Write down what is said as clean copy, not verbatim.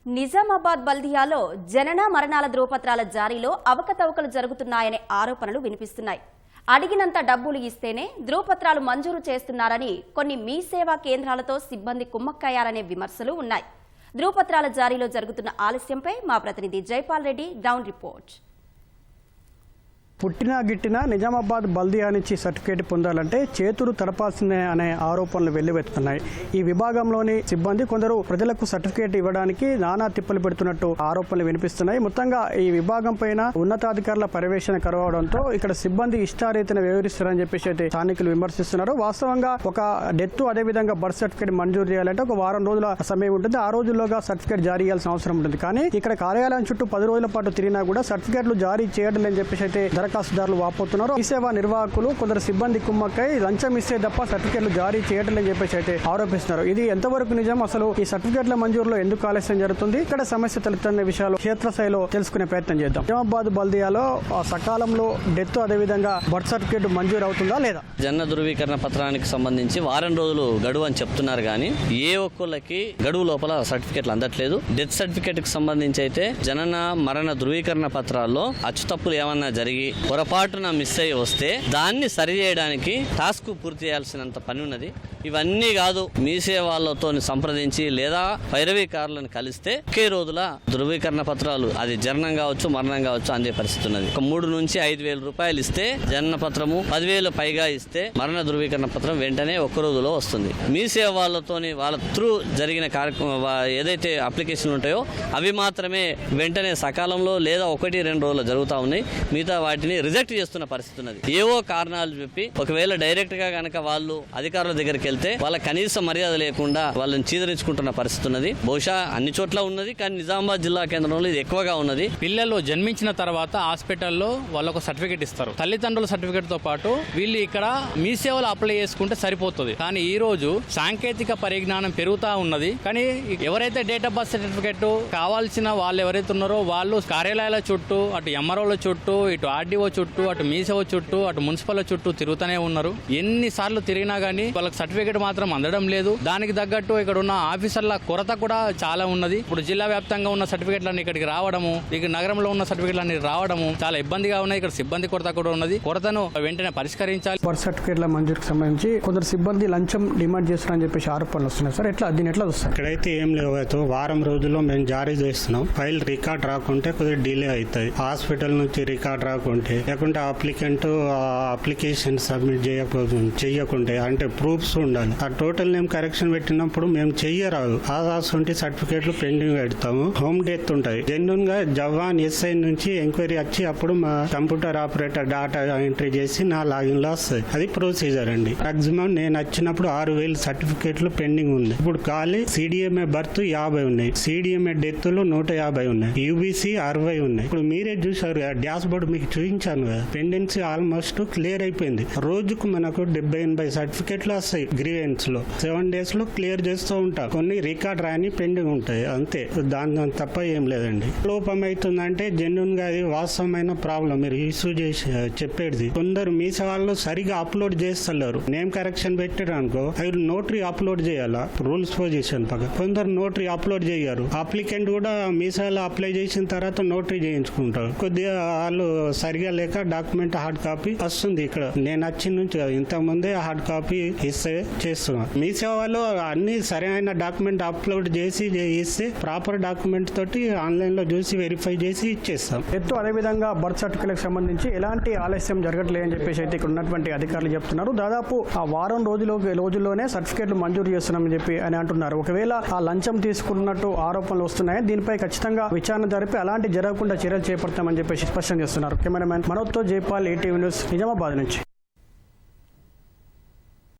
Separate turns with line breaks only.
నిజామాబాద్ బల్దియాలో జనన మరణాల ధ్రువపత్రాల జారీలో అవకతవకలు జరుగుతున్నాయనే ఆరోపణలు వినిపిస్తున్నాయి. అడిగినంత డబ్బులు ఇస్తేనే ధ్రువపత్రాలు మంజూరు చేస్తున్నారని కొన్ని మీ సేవా కేంద్రాలతో సిబ్బంది కుమ్మక్కయ్యారనే విమర్శలు ఉన్నాయి. ధ్రువపత్రాల జారీలో జరుగుతున్న ఆలస్యంపై మా ప్రతినిధి జైపాల్ రెడ్డి గ్రౌండ్ రిపోర్ట్.
పుట్టినా గిట్టినా నిజామాబాద్ బల్దియా నుంచి సర్టిఫికేట్ పొందాలంటే చేతులు తడపాల్సిందే అనే ఆరోపణలు వెల్లువెత్తుతున్నాయి. ఈ విభాగంలోని సిబ్బంది కొందరు ప్రజలకు సర్టిఫికేట్ ఇవ్వడానికి నానా తిప్పలు పెడుతున్నట్టు ఆరోపణలు వినిపిస్తున్నాయి. మొత్తంగా ఈ విభాగం పైన ఉన్నతాధికారుల పర్యవేక్షణ కరవడంతో ఇక్కడ సిబ్బంది ఇష్టారీతిన వ్యవహరిస్తారని చెప్పేసి అయితే స్థానికులు విమర్శిస్తున్నారు. వాస్తవంగా ఒక డెత్ అదేవిధంగా బర్త్ సర్టిఫికేట్ మంజూరు చేయాలంటే ఒక వారం రోజుల సమయం ఉంటుంది. ఆ రోజుల్లోగా సర్టిఫికేట్ జారీ చేయాల్సిన అవసరం ఉంటుంది. కానీ ఇక్కడ కార్యాలయం చుట్టూ 10 రోజుల పాటు తిరిగినా కూడా సర్టిఫికేట్లు జారీ చేయడం లేని చెప్పేసి అయితే దరఖాస్తుదారులు వాపోతున్నారు. ఈ సేవా నిర్వాహకులు కొందరు సిబ్బంది కుమ్మక్కై లంచం ఇస్తే తప్ప సర్టిఫికేట్లు జారీ చేయడం లేని చెప్పేసి అయితే ఆరోపిస్తున్నారు. ఇది ఎంతవరకు నిజం, అసలు ఈ సర్టిఫికేట్ల మంజూరులో ఎందుకు ఆలస్యం జరుగుతుంది, ఇక్కడ సమస్య తలెత్తున్న విషయాలు క్షేత్రస్థాయిలో తెలుసుకునే ప్రయత్నం చేద్దాం. నిజామాబాద్ బల్దియాలో సకాలంలో డెత్ అదేవిధంగా బర్త్ సర్టిఫికేట్ మంజూరు అవుతుందా లేదా?
జనన ధృవీకరణ పత్రానికి సంబంధించి వారం రోజులు గడువు అని చెప్తున్నారు. కానీ ఏ ఒక్కళ్ళకి గడువు లోపల సర్టిఫికేట్లు అందట్లేదు. డెత్ సర్టిఫికేట్ కి సంబంధించి అయితే జనన మరణ ధృవీకరణ పత్రాల్లో అచ్చుతప్పులు ఏమన్నా జరిగి పొరపాటున మిస్ అయ్యి వస్తే దాన్ని సరి చేయడానికి టాస్క్ పూర్తి చేయాల్సినంత పని ఉన్నది. ఇవన్నీ కాదు, మీ సేవలతో సంప్రదించి లేదా పైరవీకారులను కలిస్తే ఒకే రోజుల ధృవీకరణ పత్రాలు అది జననం కావచ్చు మరణం కావచ్చు అందే పరిస్థితి ఉన్నది. ఒక 3 నుంచి 5,000 రూపాయలు ఇస్తే జనన పత్రము, 10,000 పైగా ఇస్తే మరణ ధృవీకరణ పత్రం వెంటనే ఒక్క రోజులో వస్తుంది. మీ సేవ వాళ్ళ త్రూ జరిగిన కార్యక్రమం ఏదైతే అప్లికేషన్లు ఉంటాయో అవి మాత్రమే వెంటనే సకాలంలో లేదా 1-2 రోజులు జరుగుతూ ఉన్నాయి. మిగతా వాటిని రిజెక్ట్ చేస్తున్న పరిస్థితి ఉన్నది. ఏవో కారణాలు చెప్పి ఒకవేళ డైరెక్ట్ గా గనక వాళ్ళు అధికారుల దగ్గరికి వెళ్తే వాళ్ళ కనీస మర్యాద లేకుండా వాళ్ళని చీదరించుకుంటున్న పరిస్థితి ఉన్నది. బహుశా అన్ని చోట్ల ఉన్నది, కానీ నిజామాబాద్ జిల్లా కేంద్రంలో ఇది ఎక్కువగా ఉన్నది.
పిల్లలు జన్మించిన తర్వాత హాస్పిటల్లో వాళ్ళకు సర్టిఫికేట్ ఇస్తారు. తల్లిదండ్రుల సర్టిఫికేట్ తో పాటు వీళ్ళు ఇక్కడ మీ సేవలు అప్లై చేసుకుంటే సరిపోతుంది. కానీ ఈ రోజు సాంకేతిక పరిజ్ఞానం పెరుగుతా ఉన్నది. కానీ ఎవరైతే డేట్ ఆఫ్ బర్త్ సర్టిఫికేట్ కావాల్సిన వాళ్ళు ఎవరైతే ఉన్నారో వాళ్ళు కార్యాలయాల చుట్టూ, అటు ఎంఆర్ఓల చుట్టూ, ఇటు ఆర్డీఓ చుట్టూ, అటు మీ సేవ చుట్టూ, అటు మున్సిపల్ చుట్టూ తిరుగుతూనే ఉన్నారు. ఎన్నిసార్లు తిరిగినా గానీ వాళ్ళకి సర్టిఫికేట్ మాత్రం అందడం లేదు. దానికి తగ్గట్టు ఇక్కడ ఉన్న ఆఫీసర్ల కొరత కూడా చాలా ఉన్నది. ఇప్పుడు జిల్లా వ్యాప్తంగా ఉన్న సర్టిఫికేట్లన్నీ ఇక్కడికి రావడము, ఇక నగరంలో ఉన్న సర్టిఫికేట్లన్నీ రావడము చాలా ఇబ్బందిగా ఉన్నాయి. ఇక్కడ సిబ్బంది కొరత కూడా ఉన్నది. కొరతను వెంటనే పరిష్కరించాలి.
బర్త్ సర్టిఫికేట్ల మంజూరుకు సంబంధించి కొందరు సిబ్బంది లంచం డిమాండ్ చేస్తున్నారని చెప్పేసి ఆరోపణలు వస్తున్నాయి. సార్ దీన్ని ఎట్లా చూస్తారు?
ఇక్కడైతే ఏం లేవు, వారం రోజుల్లో మేము జారీ చేస్తున్నాం. ఫైల్ రికార్డ్ రాకుంటే కొద్దిగా డిలే అవుతుంది. హాస్పిటల్ నుంచి రికార్డ్ రాకుంటే, లేకుంటే అప్లికెంట్ అప్లికేషన్ సబ్మిట్ చేయకుంటే, అంటే ప్రూఫ్స్ ఉండాలి. ఆ టోటల్ నేమ్ కరెక్షన్ పెట్టినప్పుడు మేము చెయ్యరాదు. ఆధార్ సర్టిఫికేట్లు పెండింగ్ పెడతాము. హోమ్ డెత్ ఉంటాయి. జెన్యున్ గా జవాన్ ఎస్ఐ నుంచి ఎంక్వైరీ వచ్చి అప్పుడు మా కంప్యూటర్ ఆపరేటర్ డాటా ఎంట్రీ చేసి నా లాగిన్ లో వస్తుంది. అది ప్రొసీజర్ అండి. మాక్సిమం నేను వచ్చినప్పుడు 6,000 సర్టిఫికేట్లు పెండింగ్ ఉంది. ఇప్పుడు ఖాళీ సిడిఎంఏ బర్త్ 50 ఉన్నాయి. సిడిఎంఏ డెత్లు 150 ఉన్నాయి. యూబీసీ 60 ఉన్నాయి. ఇప్పుడు మీరే చూసారు, డాష్ బోర్డు మీకు చూపించాను కదా. పెండెన్సీ ఆల్మోస్ట్ క్లియర్ అయిపోయింది. రోజుకు మనకు 70-80 సర్టిఫికేట్లు వస్తాయి. గ్రీవెన్స్ లో 7 days లో క్లియర్ చేస్తూ ఉంటాం. కొన్ని రికార్డ్ రాని పెండింగ్ ఉంటాయి, అంతే. దాని తప్ప ఏం లేదండి. లోపం అవుతుందంటే జెన్యున్ గా అది వాస్తవమైన ప్రాబ్లం మీరు ఇష్యూ చేసి చెప్పేది. కొందరు మీ సేవల్లో సరిగా అప్లోడ్ చేస్తలేరు. నేమ్ కరెక్షన్ పెట్టారు అనుకో, అవి నోటరీ అప్లోడ్ చేయాలా రూల్స్ పొజిషన్ పక్క. కొందరు నోటరీ అప్లోడ్ చేయరు. అప్లికెంట్ కూడా మీ సేవలో అప్లై చేసిన తర్వాత నోటరీ చేయించుకుంటారు. కొద్దిగా వాళ్ళు సరిగా లేక డాక్యుమెంట్ హార్డ్ కాపీ వస్తుంది. ఇక్కడ నేను వచ్చిన నుంచి ఇంతకు ముందే హార్డ్ కాపీ ఇస్తే చేస్తున్నాను. మీ సేవలో అన్ని సరైన డాక్యుమెంట్ అప్లోడ్ చేసి ఇస్తే ప్రాపర్ డాక్యుమెంట్ తోటి ఆన్లైన్ లో చూసి వెరిఫై చేసి ఇచ్చేస్తాం.
అదేవిధంగా బర్త్ సర్టిఫికేట్ సంబంధించి ఎలాంటి ఆలస్యం జరగట్లేదని చెప్పేసి అయితే ఇక్కడ ఉన్నటువంటి అధికారులు చెప్తున్నారు. దాదాపు ఆ వారం రోజుల్లోనే సర్టిఫికేట్లు మంజూరు చేస్తున్నామని చెప్పి అని అంటున్నారు. ఒకవేళ ఆ లంచం తీసుకున్నట్టు ఆరోపణలు వస్తున్నాయి, దీనిపై ఖచ్చితంగా విచారణ జరిపి అలాంటి జరగకుండా చర్యలు చేపడతామని చెప్పేసి స్పష్టం చేస్తున్నారు. కెమెరామెన్ మనోజ్తో జైపాల్, ఈటీవీ న్యూస్, నిజామాబాద్ నుంచి.